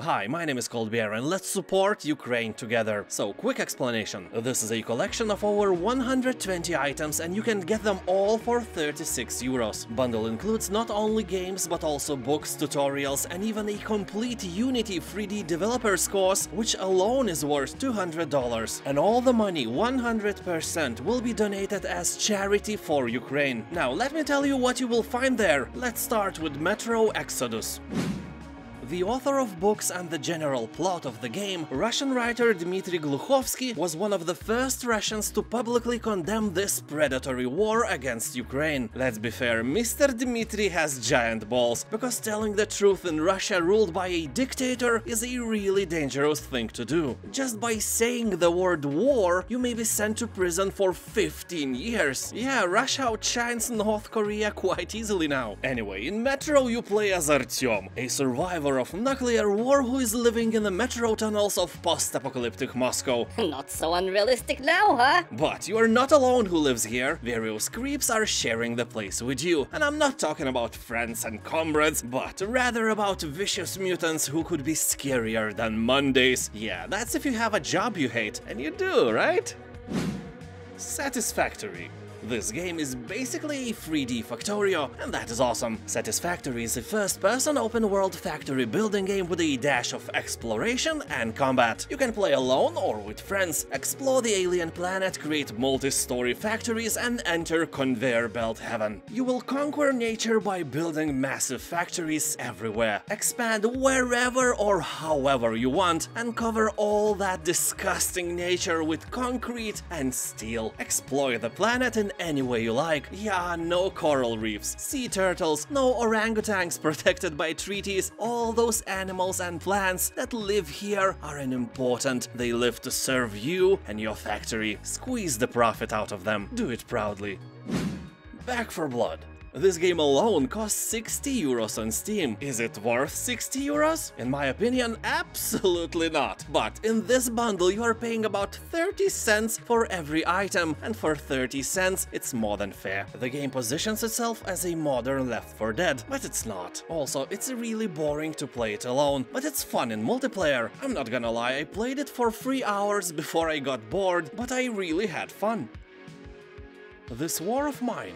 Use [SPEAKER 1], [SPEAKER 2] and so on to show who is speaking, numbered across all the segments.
[SPEAKER 1] Hi, my name is Coldbear and let's support Ukraine together. So, quick explanation. This is a collection of over 120 items and you can get them all for 36 euros. Bundle includes not only games but also books, tutorials and even a complete Unity 3D developers course, which alone is worth $200. And all the money, 100%, will be donated as charity for Ukraine. Now, let me tell you what you will find there. Let's start with Metro Exodus. The author of books and the general plot of the game, Russian writer Dmitry Gluchovsky, was one of the first Russians to publicly condemn this predatory war against Ukraine. Let's be fair, Mr. Dmitry has giant balls, because telling the truth in Russia ruled by a dictator is a really dangerous thing to do. Just by saying the word war, you may be sent to prison for 15 years. Yeah, Russia outshines North Korea quite easily now. Anyway, in Metro you play as Artyom, a survivor of nuclear war who is living in the metro tunnels of post-apocalyptic Moscow.
[SPEAKER 2] Not so unrealistic now, huh?
[SPEAKER 1] But you are not alone who lives here. Various creeps are sharing the place with you. And I'm not talking about friends and comrades, but rather about vicious mutants who could be scarier than Mondays. Yeah, that's if you have a job you hate. And you do, right? Satisfactory. This game is basically a 3D Factorio, and that is awesome. Satisfactory is a first-person open-world factory building game with a dash of exploration and combat. You can play alone or with friends, explore the alien planet, create multi-story factories, and enter conveyor belt heaven. You will conquer nature by building massive factories everywhere, expand wherever or however you want, and cover all that disgusting nature with concrete and steel. Exploit the planet in any way you like. Yeah, no coral reefs, sea turtles, no orangutans protected by treaties. All those animals and plants that live here are unimportant. They live to serve you and your factory. Squeeze the profit out of them. Do it proudly. Back 4 Blood. This game alone costs 60 euros on Steam. Is it worth 60 euros? In my opinion, absolutely not. But in this bundle you are paying about 30 cents for every item, and for 30 cents it's more than fair. The game positions itself as a modern Left 4 Dead, but it's not. Also, it's really boring to play it alone, but it's fun in multiplayer. I'm not gonna lie, I played it for 3 hours before I got bored, but I really had fun. This War of Mine.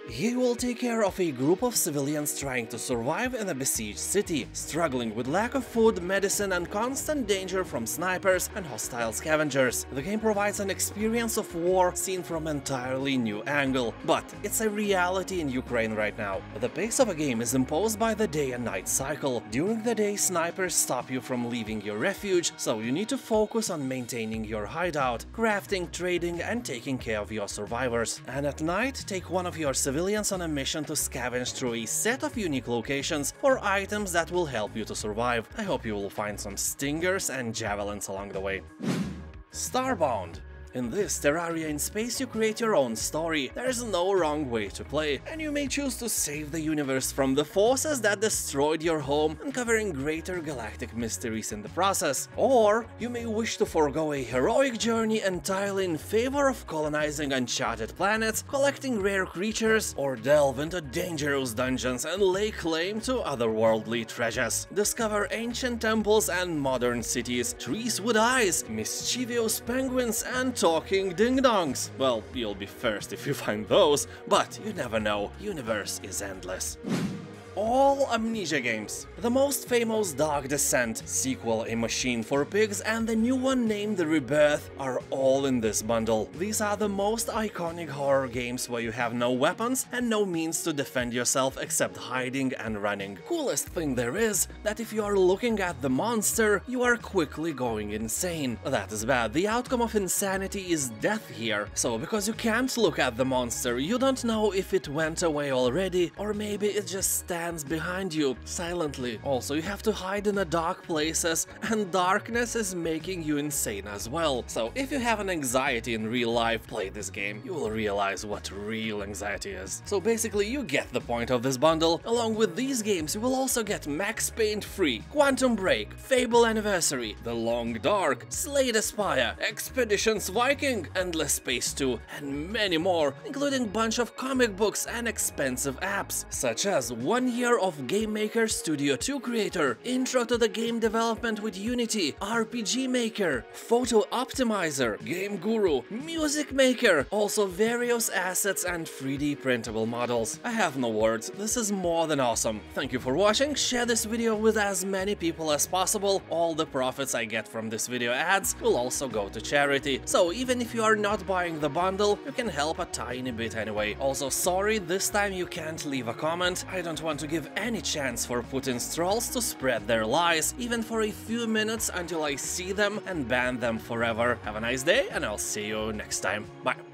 [SPEAKER 1] You will take care of a group of civilians trying to survive in a besieged city, struggling with lack of food, medicine and constant danger from snipers and hostile scavengers. The game provides an experience of war seen from an entirely new angle, but it's a reality in Ukraine right now. The pace of a game is imposed by the day and night cycle. During the day, snipers stop you from leaving your refuge, so you need to focus on maintaining your hideout, crafting, trading and taking care of your survivors. And at night, take one of your civilians on a mission to scavenge through a set of unique locations for items that will help you to survive. I hope you will find some stingers and javelins along the way. Starbound. In this Terraria in space you create your own story. There's no wrong way to play, and you may choose to save the universe from the forces that destroyed your home, uncovering greater galactic mysteries in the process. Or you may wish to forego a heroic journey entirely in favor of colonizing uncharted planets, collecting rare creatures, or delve into dangerous dungeons and lay claim to otherworldly treasures. Discover ancient temples and modern cities, trees with eyes, mischievous penguins and talking ding-dongs. Well, you'll be first if you find those, but you never know, universe is endless. All Amnesia games. The most famous Dark Descent, sequel A Machine for Pigs, and the new one named Rebirth are all in this bundle. These are the most iconic horror games where you have no weapons and no means to defend yourself except hiding and running. Coolest thing there is that if you are looking at the monster, you are quickly going insane. That is bad. The outcome of insanity is death here. So because you can't look at the monster, you don't know if it went away already, or maybe it just stands behind you silently. Also, you have to hide in the dark places, and darkness is making you insane as well. So if you have an anxiety in real life, play this game. You will realize what real anxiety is. So basically you get the point of this bundle. Along with these games you will also get Max Payne 3, Quantum Break, Fable Anniversary, The Long Dark, Slay the Spire, Expeditions Viking, Endless Space 2 and many more, including bunch of comic books and expensive apps such as 1 Year of Game Maker Studio 2 Creator, Intro to the Game Development with Unity, RPG Maker, Photo Optimizer, Game Guru, Music Maker, also various assets and 3D printable models. I have no words, this is more than awesome. Thank you for watching, share this video with as many people as possible. All the profits I get from this video ads will also go to charity, so even if you are not buying the bundle, you can help a tiny bit anyway. Also, sorry, this time you can't leave a comment. I don't want to give any chance for Putin's trolls to spread their lies, even for a few minutes until I see them and ban them forever. Have a nice day, and I'll see you next time. Bye.